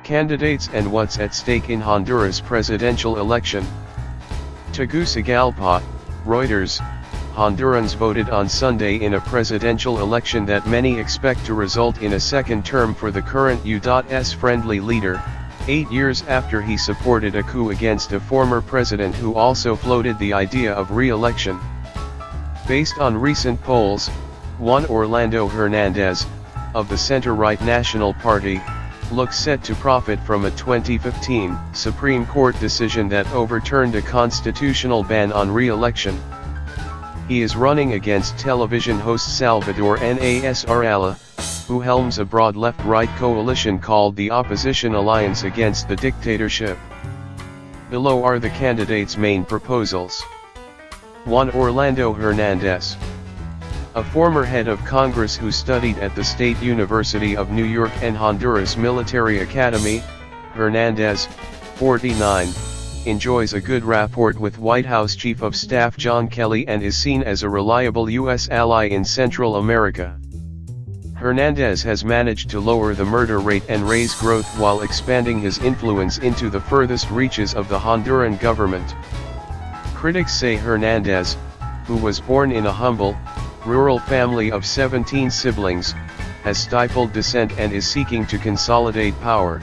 Candidates and what's at stake in Honduras presidential election. Tegucigalpa, Reuters. Hondurans voted on Sunday in a presidential election that many expect to result in a second term for the current U.S. friendly leader, 8 years after he supported a coup against a former president who also floated the idea of re-election. Based on recent polls, Juan Orlando Hernandez, of the center-right National Party, looks set to profit from a 2015 Supreme Court decision that overturned a constitutional ban on re-election. He is running against television host Salvador Nasralla, who helms a broad left-right coalition called the Opposition Alliance Against the Dictatorship. Below are the candidates' main proposals. Juan Orlando Hernandez, a former head of Congress who studied at the State University of New York and Honduras Military Academy, Hernandez, 49, enjoys a good rapport with White House Chief of Staff John Kelly and is seen as a reliable U.S. ally in Central America. Hernandez has managed to lower the murder rate and raise growth while expanding his influence into the furthest reaches of the Honduran government. Critics say Hernandez, who was born in a humble, rural family of 17 siblings, has stifled dissent and is seeking to consolidate power.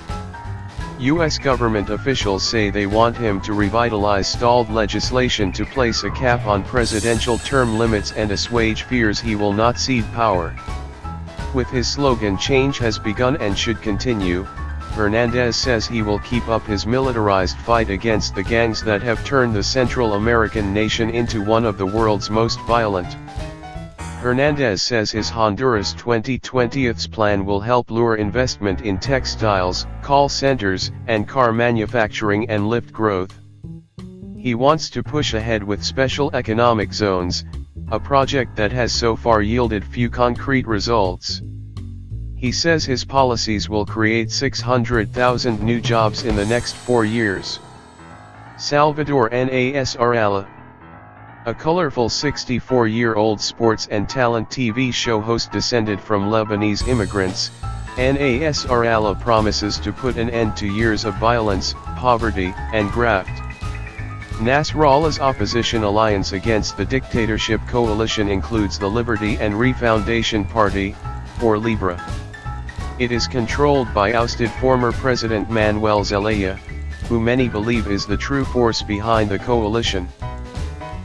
U.S. government officials say they want him to revitalize stalled legislation to place a cap on presidential term limits and assuage fears he will not cede power. With his slogan "Change has begun and should continue," Hernandez says he will keep up his militarized fight against the gangs that have turned the Central American nation into one of the world's most violent. Hernandez says his Honduras 2020's plan will help lure investment in textiles, call centers, and car manufacturing and lift growth. He wants to push ahead with special economic zones, a project that has so far yielded few concrete results. He says his policies will create 600,000 new jobs in the next 4 years. Salvador Nasralla, a colorful 64-year-old sports and talent TV show host descended from Lebanese immigrants, Nasralla promises to put an end to years of violence, poverty, and graft. Nasralla's opposition alliance against the dictatorship coalition includes the Liberty and Refoundation Party, or Libra. It is controlled by ousted former President Manuel Zelaya, who many believe is the true force behind the coalition.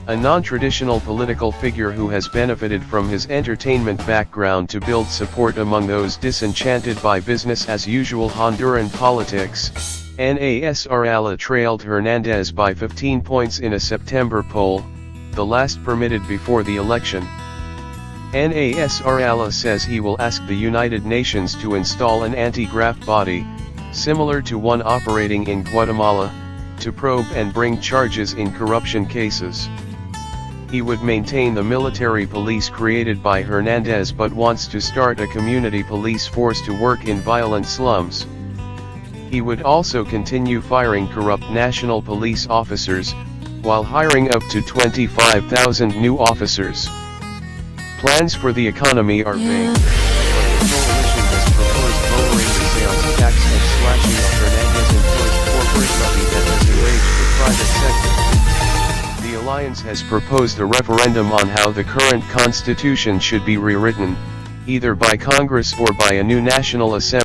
A non-traditional political figure who has benefited from his entertainment background to build support among those disenchanted by business-as-usual Honduran politics, Nasralla trailed Hernandez by 15 points in a September poll, the last permitted before the election. Nasralla says he will ask the United Nations to install an anti-graft body, similar to one operating in Guatemala, to probe and bring charges in corruption cases. He would maintain the military police created by Hernandez but wants to start a community police force to work in violent slums. He would also continue firing corrupt national police officers, while hiring up to 25,000 new officers. Plans for the economy are vague, but the coalition has proposed lowering the sales tax and slashing the Hernandez-imposed corporate levy that has enraged the private sector. The alliance has proposed a referendum on how the current constitution should be rewritten, either by Congress or by a new National Assembly.